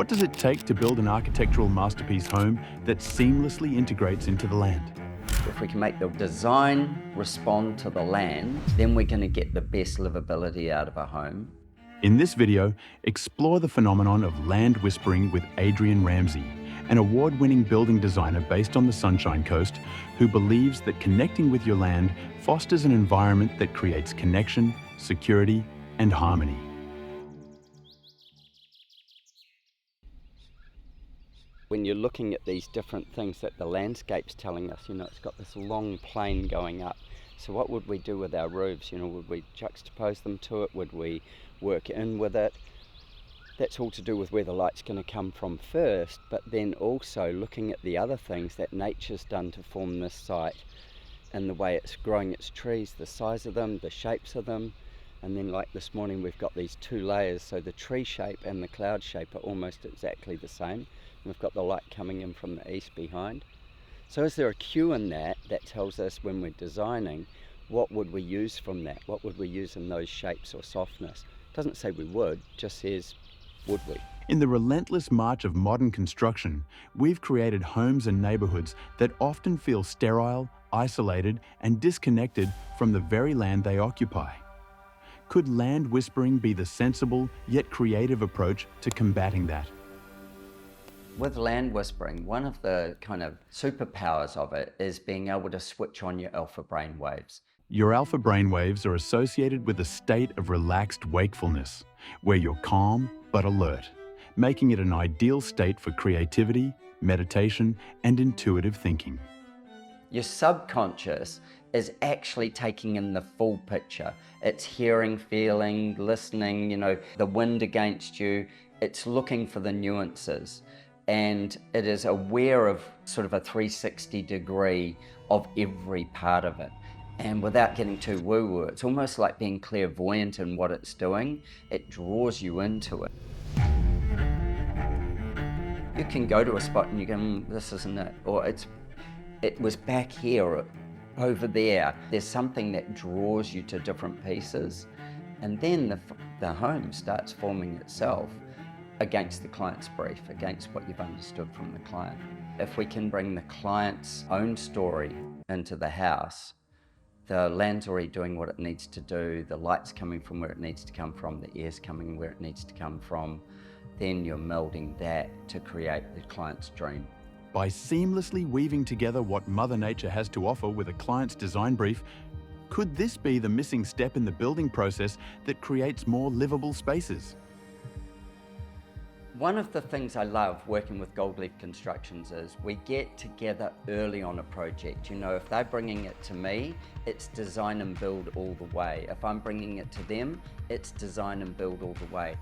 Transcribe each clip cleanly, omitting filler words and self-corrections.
What does it take to build an architectural masterpiece home that seamlessly integrates into the land? If we can make the design respond to the land, then we're going to get the best livability out of a home. In this video, explore the phenomenon of land whispering with Adrian Ramsay, an award-winning building designer based on the Sunshine Coast, who believes that connecting with your land fosters an environment that creates connection, security, and harmony. When you're looking at these different things that the landscape's telling us, it's got this long plane going up. So what would we do with our roofs? Would we juxtapose them to it? Would we work in with it? That's all to do with where the light's going to come from first, but then also looking at the other things that nature's done to form this site and the way it's growing its trees, the size of them, the shapes of them. And then like this morning, we've got these two layers, so the tree shape and the cloud shape are almost exactly the same. We've got the light coming in from the east behind. So is there a cue in that tells us when we're designing, what would we use from that? What would we use in those shapes or softness? It doesn't say we would, just says, would we? In the relentless march of modern construction, we've created homes and neighborhoods that often feel sterile, isolated, and disconnected from the very land they occupy. Could land whispering be the sensible yet creative approach to combating that? With land whispering, one of the kind of superpowers of it is being able to switch on your alpha brain waves. Your alpha brainwaves are associated with a state of relaxed wakefulness, where you're calm but alert, making it an ideal state for creativity, meditation, and intuitive thinking. Your subconscious is actually taking in the full picture. It's hearing, feeling, listening, the wind against you. It's looking for the nuances. And it is aware of sort of a 360 degree of every part of it. And without getting too woo-woo, it's almost like being clairvoyant in what it's doing. It draws you into it. You can go to a spot and you go, this isn't it, or it was back here, or over there. There's something that draws you to different pieces. And then the home starts forming itself against the client's brief, against what you've understood from the client. If we can bring the client's own story into the house, the land's already doing what it needs to do, the light's coming from where it needs to come from, the air's coming where it needs to come from, then you're melding that to create the client's dream. By seamlessly weaving together what Mother Nature has to offer with a client's design brief, could this be the missing step in the building process that creates more livable spaces? One of the things I love working with Gold Leaf Constructions is we get together early on a project. If they're bringing it to me, it's design and build all the way. If I'm bringing it to them, it's design and build all the way.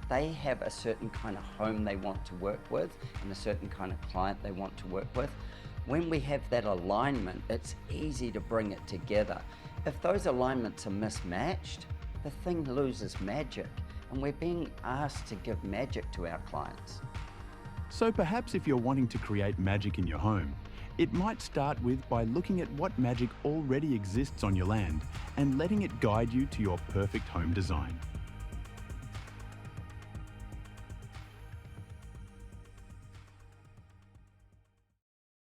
They have a certain kind of home they want to work with and a certain kind of client they want to work with. When we have that alignment, it's easy to bring it together. If those alignments are mismatched, the thing loses magic. And we're being asked to give magic to our clients. So perhaps if you're wanting to create magic in your home, it might start by looking at what magic already exists on your land and letting it guide you to your perfect home design.